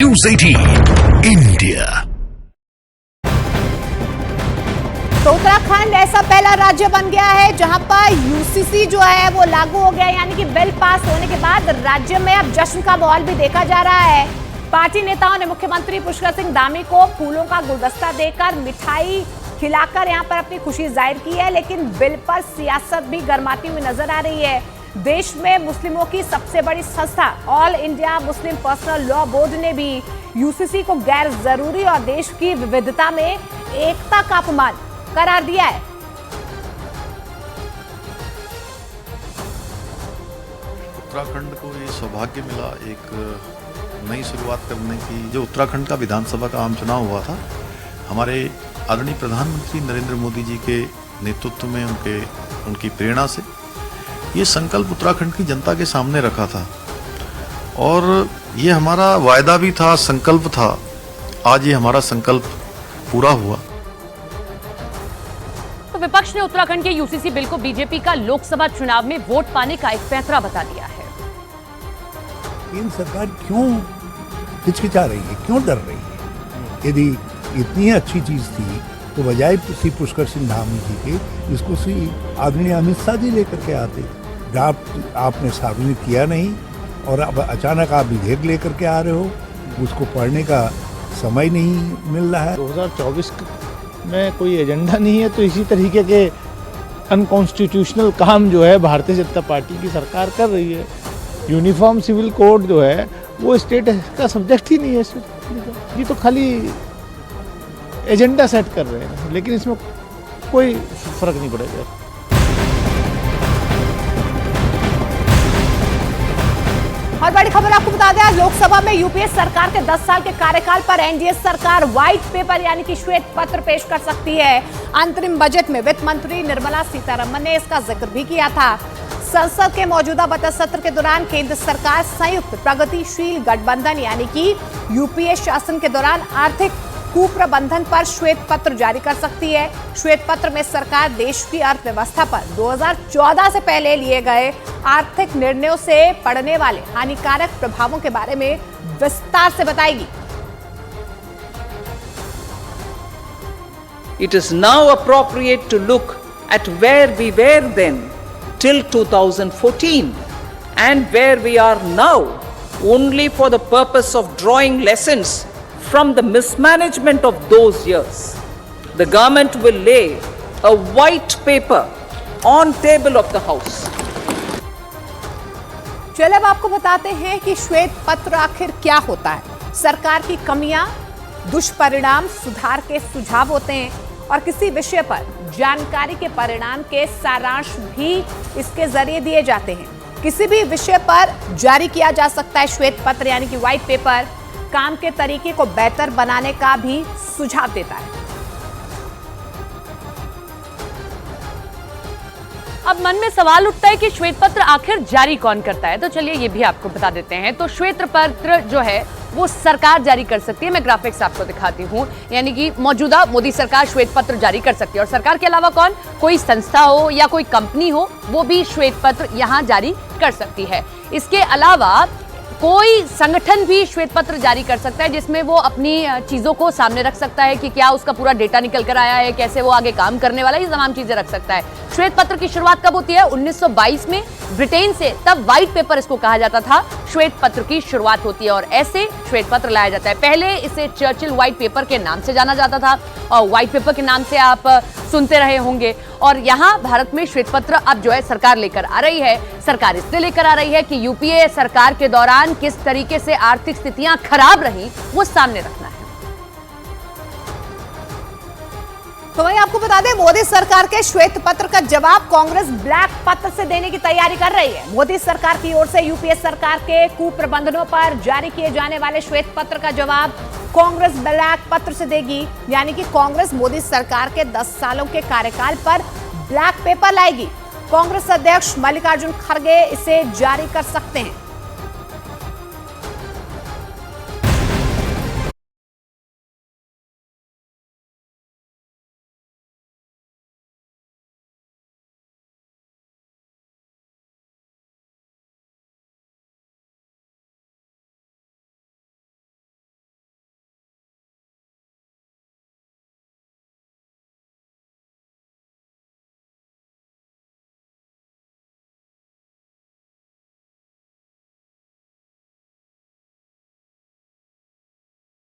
News 18 India. तो उत्तराखंड ऐसा पहला राज्य बन गया है जहां पर यूसीसी जो है वो लागू हो गया, यानी कि बिल पास होने के बाद राज्य में अब जश्न का माहौल भी देखा जा रहा है। पार्टी नेताओं ने मुख्यमंत्री पुष्कर सिंह धामी को फूलों का गुलदस्ता देकर मिठाई खिलाकर यहां पर अपनी खुशी जाहिर की है, लेकिन बिल पर सियासत भी गर्माती हुई नजर आ रही है। देश में मुस्लिमों की सबसे बड़ी संस्था all India Muslim personal law board ने भी यूसीसी को गैर जरूरी और देश की विविधता में एकता का अपमान करार दिया है। उत्तराखंड को ये सौभाग्य मिला एक नई शुरुआत करने की। जो उत्तराखंड का विधानसभा का आम चुनाव हुआ था, हमारे आदरणीय प्रधानमंत्री नरेंद्र मोदी जी के नेतृत्व में उनकी प्रेरणा से ये संकल्प उत्तराखंड की जनता के सामने रखा था और ये हमारा वायदा भी था, संकल्प था। आज ये हमारा संकल्प पूरा हुआ। तो विपक्ष ने उत्तराखंड के यूसीसी बिल को बीजेपी का लोकसभा चुनाव में वोट पाने का एक पैंतरा बता दिया है। केंद्र सरकार क्यों हिचकिचा रही है, क्यों डर रही है? यदि इतनी अच्छी चीज थी तो बजाय श्री पुष्कर सिंह धामी जी के इसको श्री आदरणीय अमित शाह जी लेकर के आते। ड्राफ्ट आपने सार्वजनिक किया नहीं और अब अचानक आप विधेयक लेकर के आ रहे हो, उसको पढ़ने का समय नहीं मिल रहा है। 2024 में कोई एजेंडा नहीं है, तो इसी तरीके के अनकॉन्स्टिट्यूशनल काम जो है भारतीय जनता पार्टी की सरकार कर रही है। यूनिफॉर्म सिविल कोड जो है वो स्टेट का सब्जेक्ट ही नहीं है। ये तो खाली एजेंडा सेट कर रहे हैं, लेकिन इसमें कोई फर्क नहीं पड़ेगा। और बड़ी खबर आपको बता दें, आज लोकसभा में यूपीए सरकार के 10 साल के कार्यकाल पर एनडीए सरकार व्हाइट पेपर यानी कि श्वेत पत्र पेश कर सकती है। अंतरिम बजट में वित्त मंत्री निर्मला सीतारमण ने इसका जिक्र भी किया था। संसद के मौजूदा बजट सत्र के दौरान केंद्र सरकार संयुक्त प्रगतिशील गठबंधन यानी कि यूपीए शासन के दौरान आर्थिक कुप्रबंधन पर श्वेत पत्र जारी कर सकती है। श्वेत पत्र में सरकार देश की अर्थव्यवस्था पर 2014 से पहले लिए गए आर्थिक निर्णयों से पड़ने वाले हानिकारक प्रभावों के बारे में विस्तार से बताएगी। It is now appropriate to look at where we were then till 2014 and where we are now, only for the purpose of drawing lessons from the mismanagement of those years. The government will lay a white paper on table of the house. चलिए अब आपको बताते हैं कि श्वेत पत्र आखिर क्या होता है। सरकार की कमियां, दुष्परिणाम, सुधार के सुझाव होते हैं और किसी विषय पर जानकारी के परिणाम के सारांश भी इसके जरिए दिए जाते हैं। किसी भी विषय पर जारी किया जा सकता है श्वेत पत्र यानी कि व्हाइट पेपर। काम के तरीके को बेहतर बनाने का भी सुझाव देता है। अब मन में सवाल उठता है कि श्वेत पत्र आखिर जारी कौन करता है, तो चलिए ये भी आपको बता देते हैं। तो श्वेत पत्र जो है वो सरकार जारी कर सकती है। मैं ग्राफिक्स आपको दिखाती हूँ, यानी कि मौजूदा मोदी सरकार श्वेत पत्र जारी कर सकती है और सरकार के अलावा कौन, कोई संस्था हो या कोई कंपनी हो, वो भी श्वेत पत्र यहाँ जारी कर सकती है। इसके अलावा कोई संगठन भी श्वेत पत्र जारी कर सकता है जिसमें वो अपनी चीजों को सामने रख सकता है कि क्या उसका पूरा डेटा निकल कर आया है, कैसे वो आगे काम करने वाला है, ये तमाम चीजें रख सकता है। श्वेत पत्र की शुरुआत कब होती है? 1922 में ब्रिटेन से, तब व्हाइट पेपर इसको कहा जाता था। श्वेत पत्र की शुरुआत होती है और ऐसे श्वेत पत्र लाया जाता है। पहले इसे चर्चिल व्हाइट पेपर के नाम से जाना जाता था और व्हाइट पेपर के नाम से आप सुनते रहे होंगे। और यहाँ भारत में श्वेत पत्र अब जो है सरकार लेकर आ रही है। सरकार इसलिए लेकर आ रही है कि यूपीए सरकार के दौरान किस तरीके से आर्थिक स्थितियां खराब रही वो सामने रखना है। तो वहीं आपको बता दें, मोदी सरकार के श्वेत पत्र का जवाब कांग्रेस ब्लैक पत्र से देने की तैयारी कर रही है। मोदी सरकार की ओर से यूपीए सरकार के कुप्रबंधनों पर जारी किए जाने वाले श्वेत पत्र का जवाब कांग्रेस ब्लैक पत्र से देगी, यानी कि कांग्रेस मोदी सरकार के 10 सालों के कार्यकाल पर ब्लैक पेपर लाएगी। कांग्रेस अध्यक्ष मल्लिकार्जुन खड़गे इसे जारी कर सकते हैं।